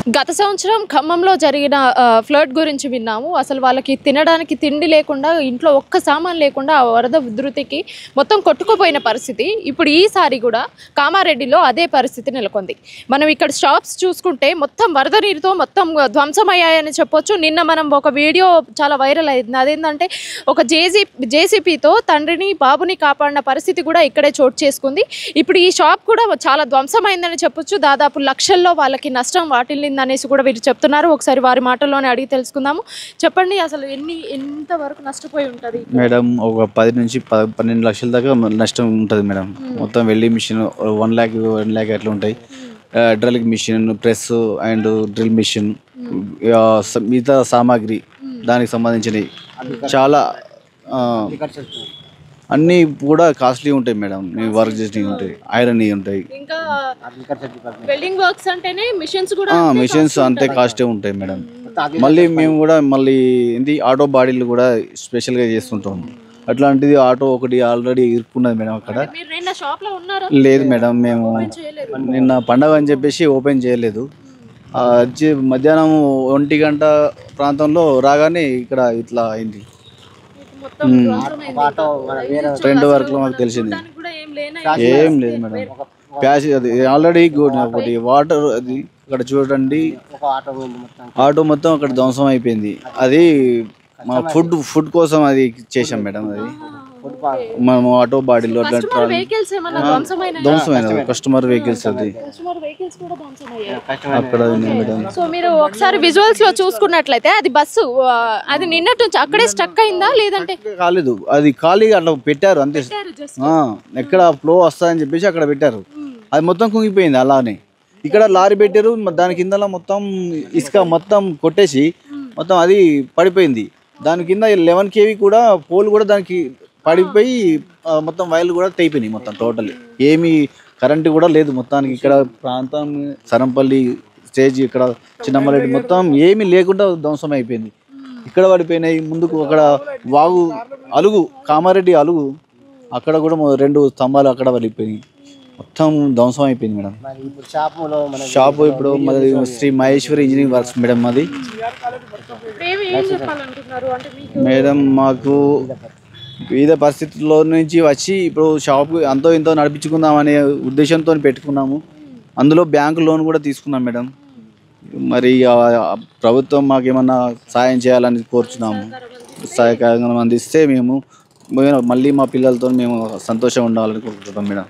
గత సంవత్సరం ఖమ్మంలో జరిగిన ఫ్లడ్ గురించి విన్నాము. అసలు వాళ్ళకి తినడానికి తిండి లేకుండా ఇంట్లో ఒక్క సామాన్ లేకుండా ఆ వరద ఉధృతికి మొత్తం కొట్టుకుపోయిన పరిస్థితి. ఇప్పుడు ఈసారి కూడా కామారెడ్డిలో అదే పరిస్థితి నెలకొంది. మనం ఇక్కడ షాప్స్ చూసుకుంటే మొత్తం వరద నీరుతో మొత్తం ధ్వంసమయ్యాయని చెప్పొచ్చు. నిన్న మనం ఒక వీడియో చాలా వైరల్ అయింది. అదేంటంటే ఒక జేసీపీతో తండ్రిని బాబుని కాపాడిన పరిస్థితి కూడా ఇక్కడే చోటు చేసుకుంది. ఇప్పుడు ఈ షాప్ కూడా చాలా ధ్వంసమైందని చెప్పొచ్చు. దాదాపు లక్షల్లో వాళ్ళకి నష్టం వాటిల్లింది అనేసి కూడా వీరు చెప్తున్నారు. ఒకసారి వారి మాటల్లోనే అడిగి తెలుసుకుందాము. చెప్పండి, అసలు ఎంత వరకు నష్టపోయి ఉంటుంది మేడం? ఒక 10 నుంచి 12 లక్షల దాకా నష్టం ఉంటుంది మేడం. మొత్తం వెల్డింగ్ మిషన్ 1 lakh అట్లా ఉంటాయి. Drilling machine, press and drill machine, మిగతా సామాగ్రి దానికి సంబంధించినవి చాలా అన్నీ కూడా కాస్ట్లీ ఉంటాయి మేడం. వర్క్ చేసినవి ఉంటాయి, ఐరన్ ఉంటాయి. ఇంకా వెల్డింగ్ వర్క్స్ అంటేనే మిషన్స్ అంతే కాస్టే ఉంటాయి మేడం. మళ్ళీ మేము కూడా ఏంటి ఆటో బాడీలు కూడా స్పెషల్గా చేస్తుంటాం. అట్లాంటిది ఆటో ఒకటి ఆల్రెడీ ఇరుక్కున్నది మేడం అక్కడ. లేదు మేడం, మేము నిన్న పండగ అని చెప్పేసి ఓపెన్ చేయలేదు. మధ్యాహ్నం 1 గంట ప్రాంతంలో రాగానే ఇక్కడ ఇట్లా అయింది. 2 వరకు మాకు తెలిసింది. ఏం లేదు మేడం. ప్యాసి అది ఆల్రెడీ ఒకటి వాటర్ అది అక్కడ చూడండి, ఆటో మొత్తం అక్కడ ధ్వంసం అయిపోయింది. అది మా ఫుడ్ కోసం అది చేసాం మేడం. అది మేము ఆటో బాడీలో ధ్వంసమైన కస్టమర్ వెహికల్స్ అది అక్కడ మేడం. సో మీరు ఒకసారి విజువల్స్ లో చూసుకున్నట్లయితే అది బస్సు అది నిన్నటి నుంచి అక్కడే స్టక్ అయిందా లేదంటే కాలేదు? అది ఖాళీగా అట్లా పెట్టారు అంతే. ఎక్కడ ఫ్లో వస్తుందని చెప్పేసి అక్కడ పెట్టారు. అది మొత్తం కుంగిపోయింది. అలానే ఇక్కడ లారీ పెట్టారు, దాని కింద మొత్తం ఇసుక మొత్తం కొట్టేసి మొత్తం అది పడిపోయింది. దాని కింద 11 kV కూడా పోల్ కూడా దానికి పడిపోయి మొత్తం వైర్లు కూడా తెగిపోయినాయి మొత్తం. టోటల్ ఏమి కరెంటు కూడా లేదు మొత్తానికి. ఇక్కడ ప్రాంతం సరంపల్లి స్టేజ్, ఇక్కడ చిన్నమ్మరెడ్డి మొత్తం ఏమీ లేకుండా ధ్వంసం అయిపోయింది. ఇక్కడ పడిపోయినాయి. ముందుకు అక్కడ వాగు అలుగు, కామారెడ్డి అలుగు, అక్కడ కూడా 2 స్తంభాలు అక్కడ పడిపోయినాయి. మొత్తం ధ్వంసం అయిపోయింది మేడం. షాపు ఇప్పుడు మాది Shri Maheshwari engineering works madam. మాది మేడం మాకు వివిధ పరిస్థితుల్లో నుంచి వచ్చి ఇప్పుడు షాపు అంతో ఇంతో నడిపించుకుందాం అనే ఉద్దేశంతో పెట్టుకున్నాము. అందులో బ్యాంకు లోన్ కూడా తీసుకున్నాం మేడం. మరి ప్రభుత్వం మాకేమన్నా సాయం చేయాలని కోరుచున్నాము. సహాయకారంగా అందిస్తే మేము మళ్ళీ మా పిల్లలతో మేము సంతోషంగా ఉండాలని కోరుకుంటున్నాం మేడం.